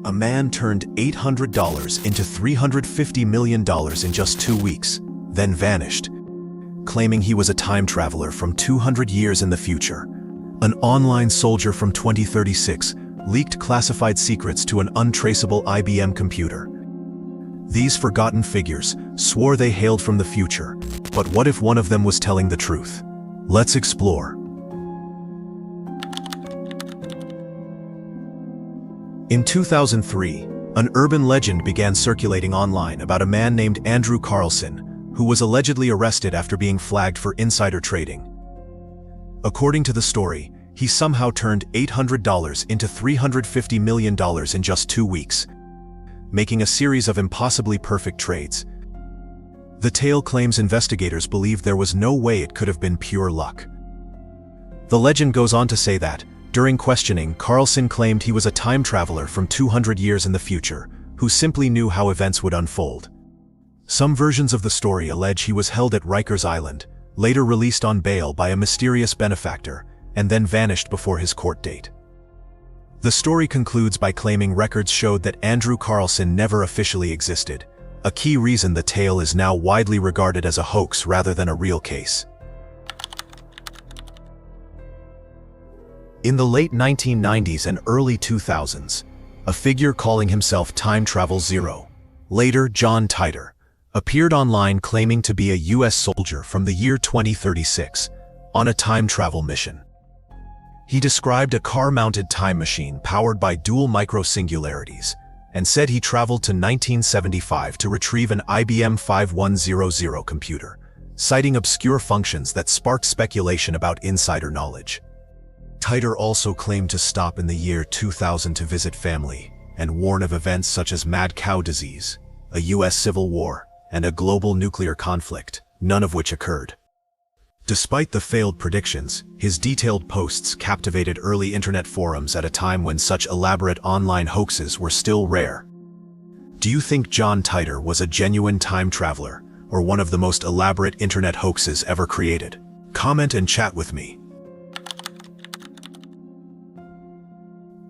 A man turned $800 into $350 million in just 2 weeks, then vanished, claiming he was a time traveler from 200 years in the future. An online soldier from 2036 leaked classified secrets to an untraceable IBM computer. These forgotten figures swore they hailed from the future, but what if one of them was telling the truth? Let's explore. In 2003, an urban legend began circulating online about a man named Andrew Carlssin, who was allegedly arrested after being flagged for insider trading. According to the story, he somehow turned $800 into $350 million in just 2 weeks, making a series of impossibly perfect trades. The tale claims investigators believe there was no way it could have been pure luck. The legend goes on to say that, during questioning, Carlssin claimed he was a time traveler from 200 years in the future, who simply knew how events would unfold. Some versions of the story allege he was held at Rikers Island, later released on bail by a mysterious benefactor, and then vanished before his court date. The story concludes by claiming records showed that Andrew Carlssin never officially existed, a key reason the tale is now widely regarded as a hoax rather than a real case. In the late 1990s and early 2000s, a figure calling himself Time Travel Zero, later John Titor, appeared online claiming to be a US soldier from the year 2036, on a time travel mission. He described a car-mounted time machine powered by dual micro-singularities, and said he traveled to 1975 to retrieve an IBM 5100 computer, citing obscure functions that sparked speculation about insider knowledge. Titor also claimed to stop in the year 2000 to visit family, and warn of events such as mad cow disease, a US civil war, and a global nuclear conflict, none of which occurred. Despite the failed predictions, his detailed posts captivated early internet forums at a time when such elaborate online hoaxes were still rare. Do you think John Titor was a genuine time traveler, or one of the most elaborate internet hoaxes ever created? Comment and chat with me.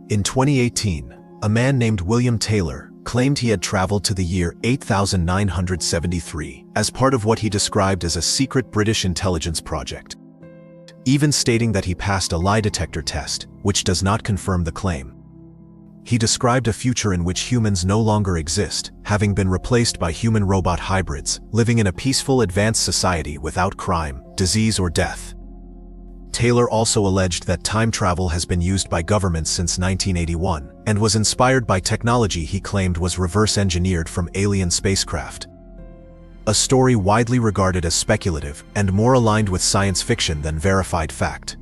In 2018, a man named William Taylor claimed he had traveled to the year 8973 as part of what he described as a secret British intelligence project, even stating that he passed a lie detector test, which does not confirm the claim. He described a future in which humans no longer exist, having been replaced by human-robot hybrids, living in a peaceful, advanced society without crime, disease, or death. Taylor also alleged that time travel has been used by governments since 1981, and was inspired by technology he claimed was reverse-engineered from alien spacecraft. A story widely regarded as speculative and more aligned with science fiction than verified fact.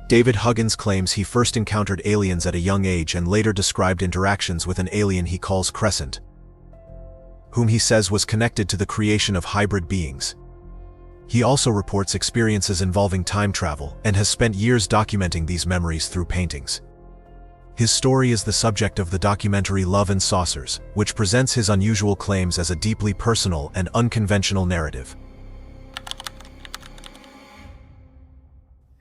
David Huggins claims he first encountered aliens at a young age and later described interactions with an alien he calls Crescent, whom he says was connected to the creation of hybrid beings. He also reports experiences involving time travel and has spent years documenting these memories through paintings. His story is the subject of the documentary Love and Saucers, which presents his unusual claims as a deeply personal and unconventional narrative.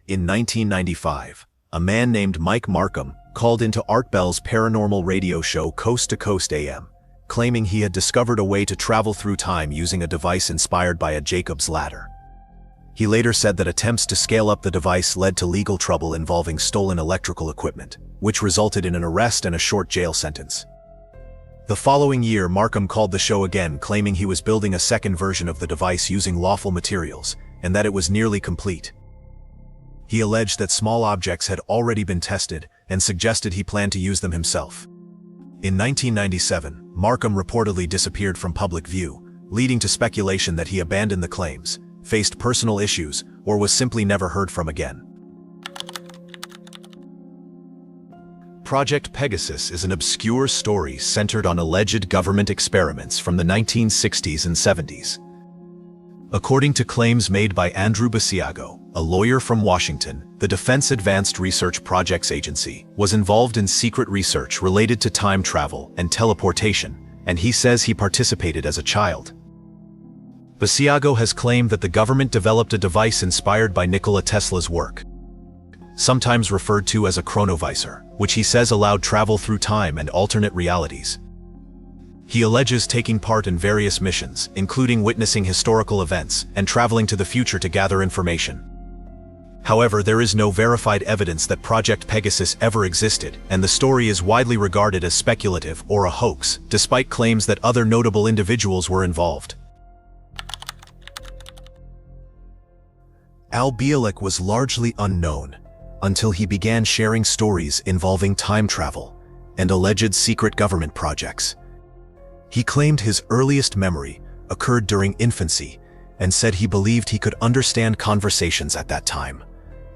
In 1995, a man named Mike Marcum called into Art Bell's paranormal radio show Coast to Coast AM, claiming he had discovered a way to travel through time using a device inspired by a Jacob's ladder. He later said that attempts to scale up the device led to legal trouble involving stolen electrical equipment, which resulted in an arrest and a short jail sentence. The following year, Marcum called the show again, claiming he was building a second version of the device using lawful materials, and that it was nearly complete. He alleged that small objects had already been tested, and suggested he planned to use them himself. In 1997, Marcum reportedly disappeared from public view, leading to speculation that he abandoned the claims, faced personal issues, or was simply never heard from again. Project Pegasus is an obscure story centered on alleged government experiments from the 1960s and 70s. According to claims made by Andrew Basiago, a lawyer from Washington, the Defense Advanced Research Projects Agency was involved in secret research related to time travel and teleportation, and he says he participated as a child. Basiago has claimed that the government developed a device inspired by Nikola Tesla's work. sometimes referred to as a Chronovisor, which he says allowed travel through time and alternate realities. He alleges taking part in various missions, including witnessing historical events and traveling to the future to gather information. However, there is no verified evidence that Project Pegasus ever existed, and the story is widely regarded as speculative or a hoax, despite claims that other notable individuals were involved. Bielek was largely unknown until he began sharing stories involving time travel and alleged secret government projects. He claimed his earliest memory occurred during infancy and said he believed he could understand conversations at that time.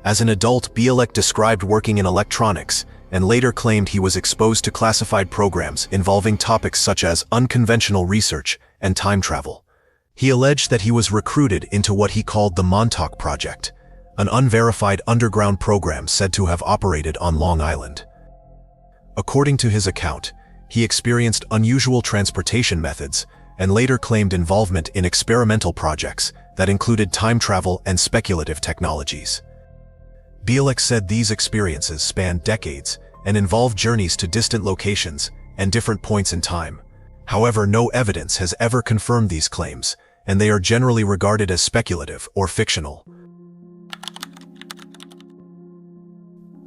As an adult, Bielek described working in electronics and later claimed he was exposed to classified programs involving topics such as unconventional research and time travel. He alleged that he was recruited into what he called the Montauk Project, an unverified underground program said to have operated on Long Island. According to his account, he experienced unusual transportation methods and later claimed involvement in experimental projects that included time travel and speculative technologies. Bielek said these experiences spanned decades and involved journeys to distant locations and different points in time. However, no evidence has ever confirmed these claims, and they are generally regarded as speculative or fictional.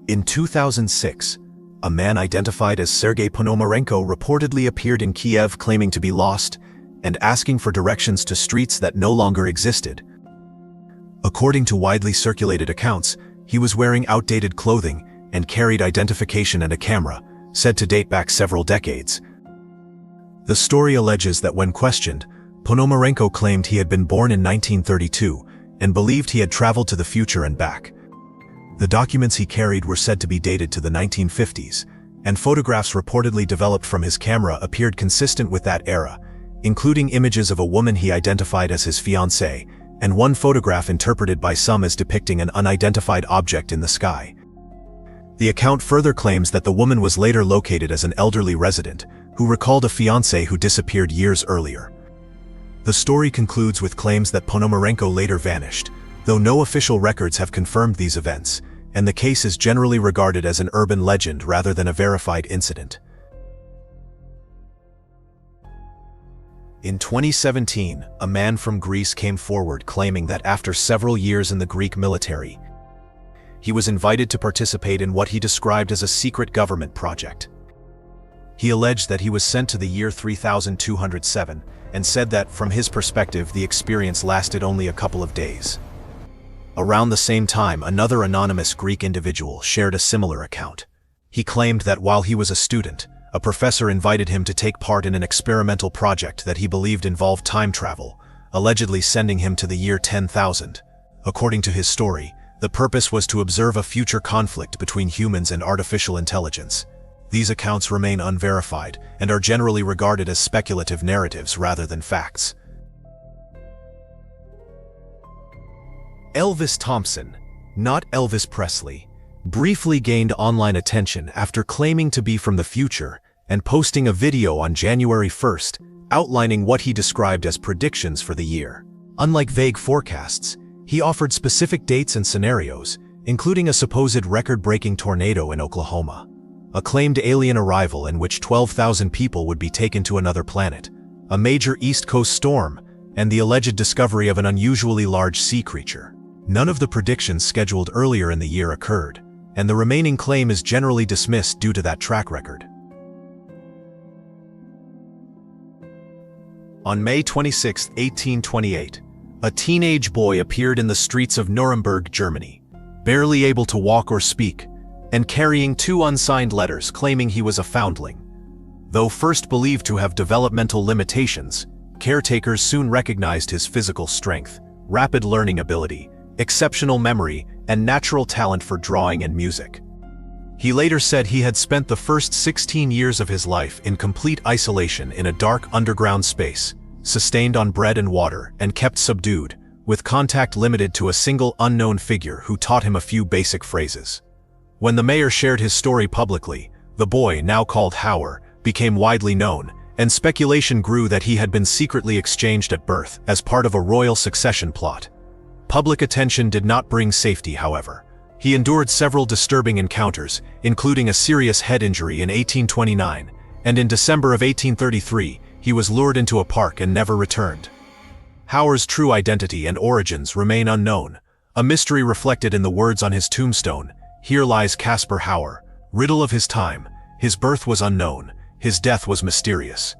In 2006, a man identified as Sergei Ponomarenko reportedly appeared in Kiev claiming to be lost and asking for directions to streets that no longer existed. According to widely circulated accounts, he was wearing outdated clothing and carried identification and a camera, said to date back several decades. The story alleges that when questioned, Ponomarenko claimed he had been born in 1932 and believed he had traveled to the future and back. The documents he carried were said to be dated to the 1950s, and photographs reportedly developed from his camera appeared consistent with that era, including images of a woman he identified as his fiancée, and one photograph interpreted by some as depicting an unidentified object in the sky. The account further claims that the woman was later located as an elderly resident who recalled a fiancé who disappeared years earlier. The story concludes with claims that Ponomarenko later vanished, though no official records have confirmed these events, and the case is generally regarded as an urban legend rather than a verified incident. In 2017, a man from Greece came forward claiming that after several years in the Greek military, he was invited to participate in what he described as a secret government project. He alleged that he was sent to the year 3207 and said that, from his perspective, the experience lasted only a couple of days. Around the same time, another anonymous Greek individual shared a similar account. He claimed that while he was a student, a professor invited him to take part in an experimental project that he believed involved time travel, allegedly sending him to the year 10,000. According to his story, the purpose was to observe a future conflict between humans and artificial intelligence. These accounts remain unverified and are generally regarded as speculative narratives rather than facts. Elvis Thompson, not Elvis Presley, briefly gained online attention after claiming to be from the future and posting a video on January 1st outlining what he described as predictions for the year. Unlike vague forecasts, he offered specific dates and scenarios, including a supposed record-breaking tornado in Oklahoma, a claimed alien arrival in which 12,000 people would be taken to another planet, a major East Coast storm, and the alleged discovery of an unusually large sea creature. None of the predictions scheduled earlier in the year occurred, and the remaining claim is generally dismissed due to that track record. On May 26, 1828, a teenage boy appeared in the streets of Nuremberg, Germany, barely able to walk or speak, and carrying 2 unsigned letters claiming he was a foundling. Though first believed to have developmental limitations, caretakers soon recognized his physical strength, rapid learning ability, exceptional memory, and natural talent for drawing and music. He later said he had spent the first 16 years of his life in complete isolation in a dark underground space, sustained on bread and water and kept subdued, with contact limited to a single unknown figure who taught him a few basic phrases. When the mayor shared his story publicly, the boy, now called Hauser, became widely known, and speculation grew that he had been secretly exchanged at birth as part of a royal succession plot. Public attention did not bring safety, however. He endured several disturbing encounters, including a serious head injury in 1829, and in December of 1833, he was lured into a park and never returned. Hauser's true identity and origins remain unknown, a mystery reflected in the words on his tombstone: "Here lies Kaspar Hauser, riddle of his time. His birth was unknown, his death was mysterious."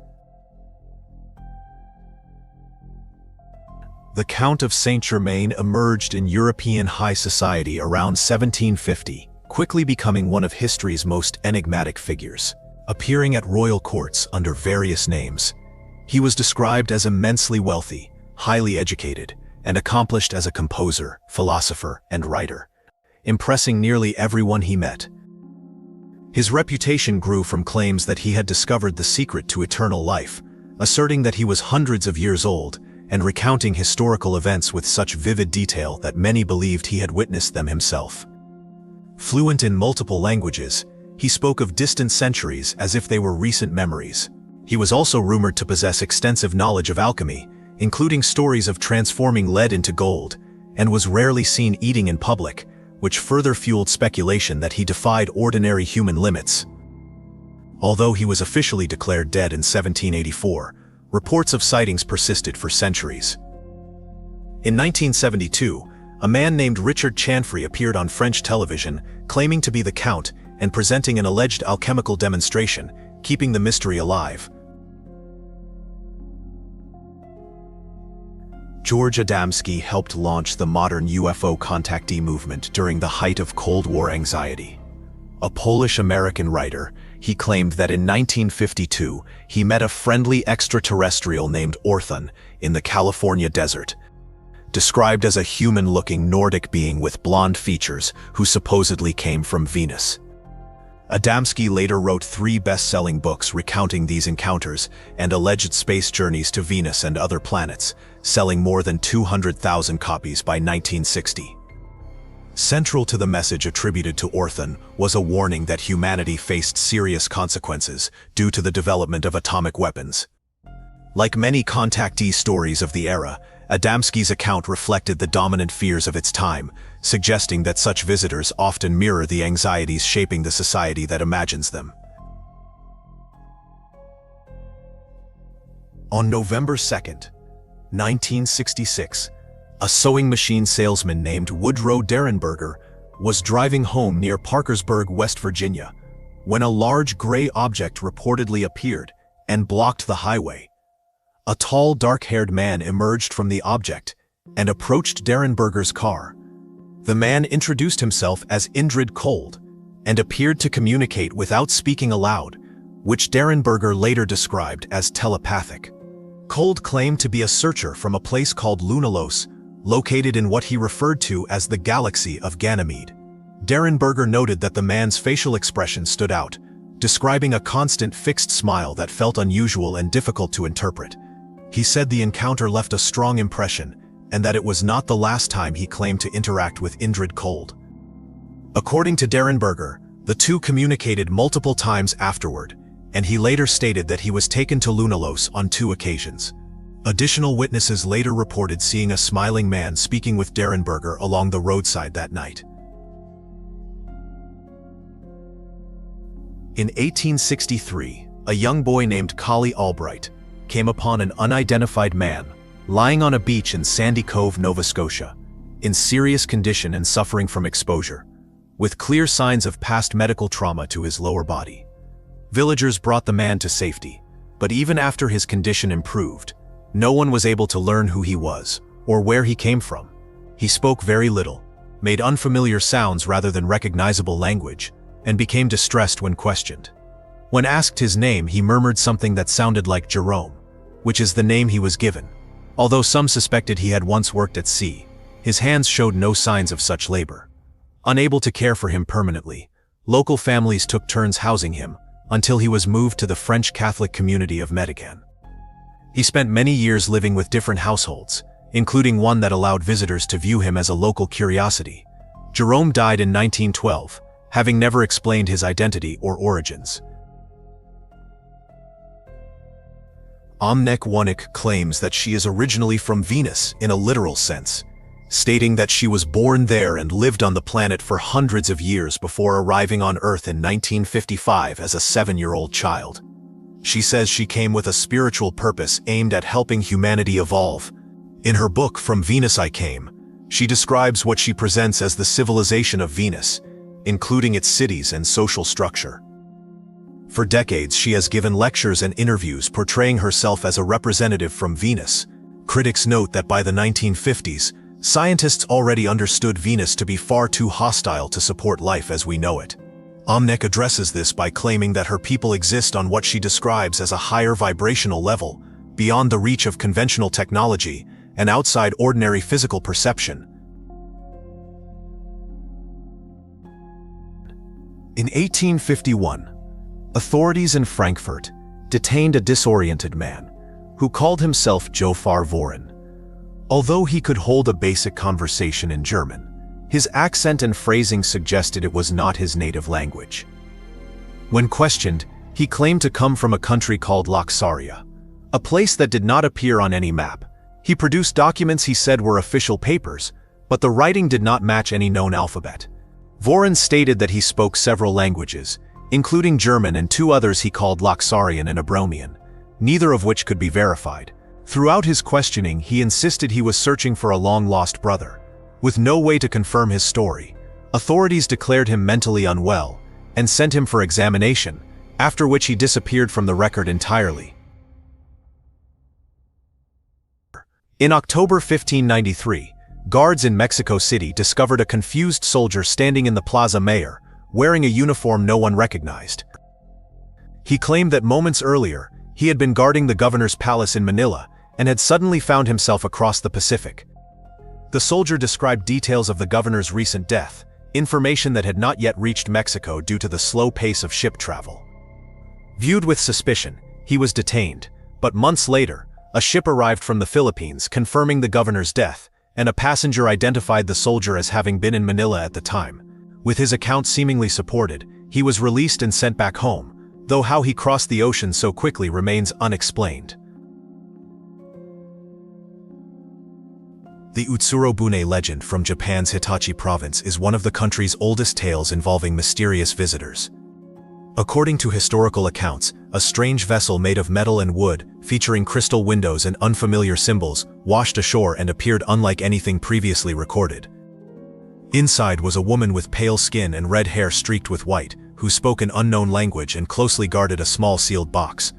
The Count of Saint-Germain emerged in European high society around 1750, quickly becoming one of history's most enigmatic figures. Appearing at royal courts under various names, he was described as immensely wealthy, highly educated, and accomplished as a composer, philosopher, and writer, impressing nearly everyone he met. His reputation grew from claims that he had discovered the secret to eternal life, asserting that he was hundreds of years old, and recounting historical events with such vivid detail that many believed he had witnessed them himself. Fluent in multiple languages, he spoke of distant centuries as if they were recent memories. He was also rumored to possess extensive knowledge of alchemy, including stories of transforming lead into gold, and was rarely seen eating in public, which further fueled speculation that he defied ordinary human limits. Although he was officially declared dead in 1784, reports of sightings persisted for centuries. In 1972, a man named Richard Chanfrey appeared on French television, claiming to be the Count and presenting an alleged alchemical demonstration, keeping the mystery alive. George Adamski helped launch the modern UFO contactee movement during the height of Cold War anxiety. A Polish-American writer, he claimed that in 1952 he met a friendly extraterrestrial named Orthon in the California desert, described as a human-looking Nordic being with blonde features who supposedly came from Venus. Adamski later wrote 3 best-selling books recounting these encounters and alleged space journeys to Venus and other planets, selling more than 200,000 copies by 1960. Central to the message attributed to Orthon was a warning that humanity faced serious consequences due to the development of atomic weapons. Like many contactee stories of the era, Adamski's account reflected the dominant fears of its time, suggesting that such visitors often mirror the anxieties shaping the society that imagines them. On November 2, 1966, a sewing machine salesman named Woodrow Derenberger was driving home near Parkersburg, West Virginia, when a large gray object reportedly appeared and blocked the highway. A tall, dark-haired man emerged from the object and approached Derenberger's car. The man introduced himself as Indrid Cold and appeared to communicate without speaking aloud, which Derenberger later described as telepathic. Cold claimed to be a searcher from a place called Lunalos, located in what he referred to as the galaxy of Ganymede. Derenberger noted that the man's facial expression stood out, describing a constant fixed smile that felt unusual and difficult to interpret. He said the encounter left a strong impression, and that it was not the last time he claimed to interact with Indrid Cold. According to Derenberger, the two communicated multiple times afterward, and he later stated that he was taken to Lunalos on 2 occasions. Additional witnesses later reported seeing a smiling man speaking with Derenberger along the roadside that night. In 1863, a young boy named Collie Albright came upon an unidentified man lying on a beach in Sandy Cove, Nova Scotia, in serious condition and suffering from exposure, with clear signs of past medical trauma to his lower body. Villagers brought the man to safety, but even after his condition improved, no one was able to learn who he was or where he came from. He spoke very little, made unfamiliar sounds rather than recognizable language, and became distressed when questioned. When asked his name, he murmured something that sounded like Jerome, which is the name he was given. Although some suspected he had once worked at sea, his hands showed no signs of such labor. Unable to care for him permanently, local families took turns housing him until he was moved to the French Catholic community of Medican. He spent many years living with different households, including one that allowed visitors to view him as a local curiosity. Jerome died in 1912, having never explained his identity or origins. Omnek Wanik claims that she is originally from Venus in a literal sense, stating that she was born there and lived on the planet for hundreds of years before arriving on Earth in 1955 as a 7-year-old child. She says she came with a spiritual purpose aimed at helping humanity evolve. In her book, From Venus I Came, she describes what she presents as the civilization of Venus, including its cities and social structure. For decades, she has given lectures and interviews portraying herself as a representative from Venus. Critics note that by the 1950s, scientists already understood Venus to be far too hostile to support life as we know it. Omnek addresses this by claiming that her people exist on what she describes as a higher vibrational level, beyond the reach of conventional technology and outside ordinary physical perception. In 1851, authorities in Frankfurt detained a disoriented man who called himself Jofar Vorin. Although he could hold a basic conversation in German, his accent and phrasing suggested it was not his native language. When questioned, he claimed to come from a country called Laxaria, a place that did not appear on any map. He produced documents he said were official papers, but the writing did not match any known alphabet. Vorin stated that he spoke several languages, including German and 2 others he called Laxarian and Abromian, neither of which could be verified. Throughout his questioning, he insisted he was searching for a long-lost brother. With no way to confirm his story, authorities declared him mentally unwell and sent him for examination, after which he disappeared from the record entirely. In October 1593, guards in Mexico City discovered a confused soldier standing in the Plaza Mayor, wearing a uniform no one recognized. He claimed that moments earlier, he had been guarding the governor's palace in Manila and had suddenly found himself across the Pacific. The soldier described details of the governor's recent death, information that had not yet reached Mexico due to the slow pace of ship travel. Viewed with suspicion, he was detained, but months later, a ship arrived from the Philippines confirming the governor's death, and a passenger identified the soldier as having been in Manila at the time. With his account seemingly supported, he was released and sent back home, though how he crossed the ocean so quickly remains unexplained. The Utsuro-Bune legend from Japan's Hitachi province is one of the country's oldest tales involving mysterious visitors. According to historical accounts, a strange vessel made of metal and wood, featuring crystal windows and unfamiliar symbols, washed ashore and appeared unlike anything previously recorded. Inside was a woman with pale skin and red hair streaked with white, who spoke an unknown language and closely guarded a small sealed box.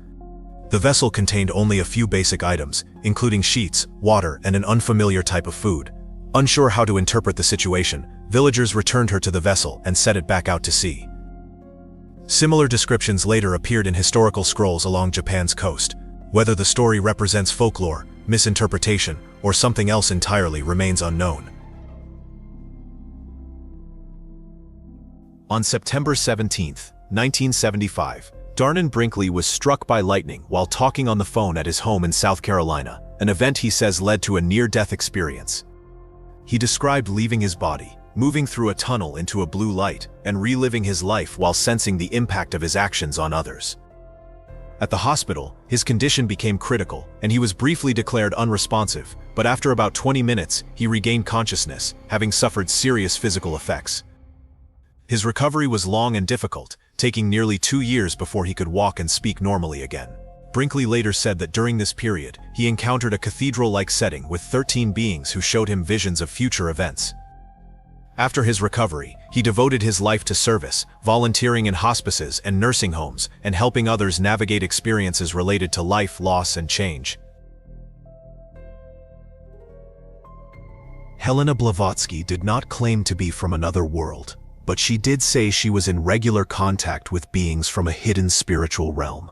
The vessel contained only a few basic items, including sheets, water, and an unfamiliar type of food. Unsure how to interpret the situation, villagers returned her to the vessel and set it back out to sea. Similar descriptions later appeared in historical scrolls along Japan's coast. Whether the story represents folklore, misinterpretation, or something else entirely remains unknown. On September 17, 1975, Darnan Brinkley was struck by lightning while talking on the phone at his home in South Carolina, an event he says led to a near-death experience. He described leaving his body, moving through a tunnel into a blue light, and reliving his life while sensing the impact of his actions on others. At the hospital, his condition became critical, and he was briefly declared unresponsive, but after about 20 minutes, he regained consciousness, having suffered serious physical effects. His recovery was long and difficult, taking nearly 2 years before he could walk and speak normally again. Brinkley later said that during this period, he encountered a cathedral-like setting with 13 beings who showed him visions of future events. After his recovery, he devoted his life to service, volunteering in hospices and nursing homes, and helping others navigate experiences related to life, loss, and change. Helena Blavatsky did not claim to be from another world, but she did say she was in regular contact with beings from a hidden spiritual realm,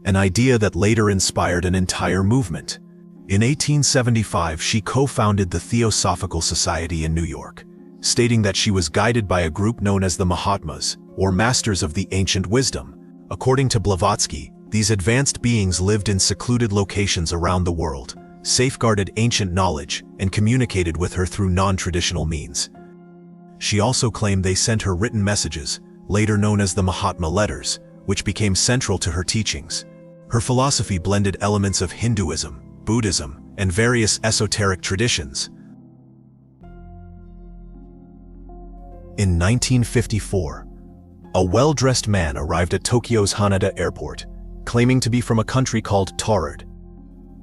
an idea that later inspired an entire movement. In 1875, she co-founded the Theosophical Society in New York, stating that she was guided by a group known as the Mahatmas, or Masters of the Ancient Wisdom. According to Blavatsky, these advanced beings lived in secluded locations around the world, safeguarded ancient knowledge, and communicated with her through non-traditional means. She also claimed they sent her written messages, later known as the Mahatma Letters, which became central to her teachings. Her philosophy blended elements of Hinduism, Buddhism, and various esoteric traditions. In 1954, a well-dressed man arrived at Tokyo's Haneda airport, claiming to be from a country called Taured.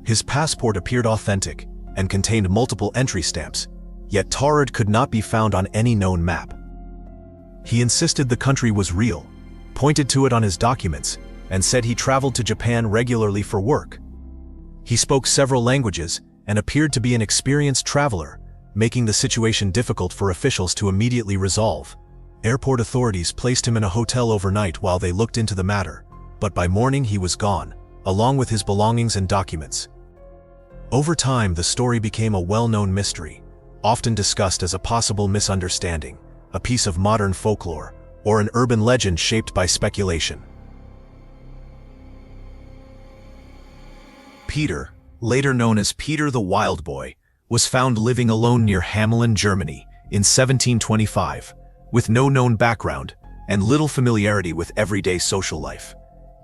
His passport appeared authentic and contained multiple entry stamps, yet Taured could not be found on any known map. He insisted the country was real, pointed to it on his documents, and said he traveled to Japan regularly for work. He spoke several languages and appeared to be an experienced traveler, making the situation difficult for officials to immediately resolve. Airport authorities placed him in a hotel overnight while they looked into the matter, but by morning he was gone, along with his belongings and documents. Over time, the story became a well-known mystery, often discussed as a possible misunderstanding, a piece of modern folklore, or an urban legend shaped by speculation. Peter, later known as Peter the Wild Boy, was found living alone near Hamelin, Germany, in 1725, with no known background and little familiarity with everyday social life.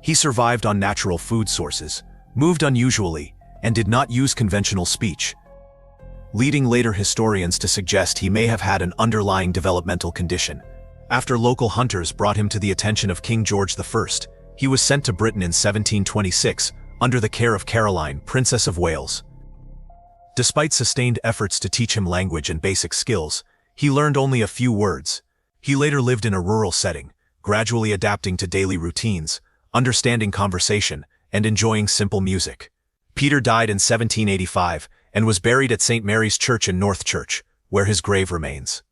He survived on natural food sources, moved unusually, and did not use conventional speech, leading later historians to suggest he may have had an underlying developmental condition. After local hunters brought him to the attention of King George I, he was sent to Britain in 1726 under the care of Caroline, Princess of Wales. Despite sustained efforts to teach him language and basic skills, he learned only a few words. He later lived in a rural setting, gradually adapting to daily routines, understanding conversation, and enjoying simple music. Peter died in 1785 and was buried at St. Mary's Church in Northchurch, where his grave remains.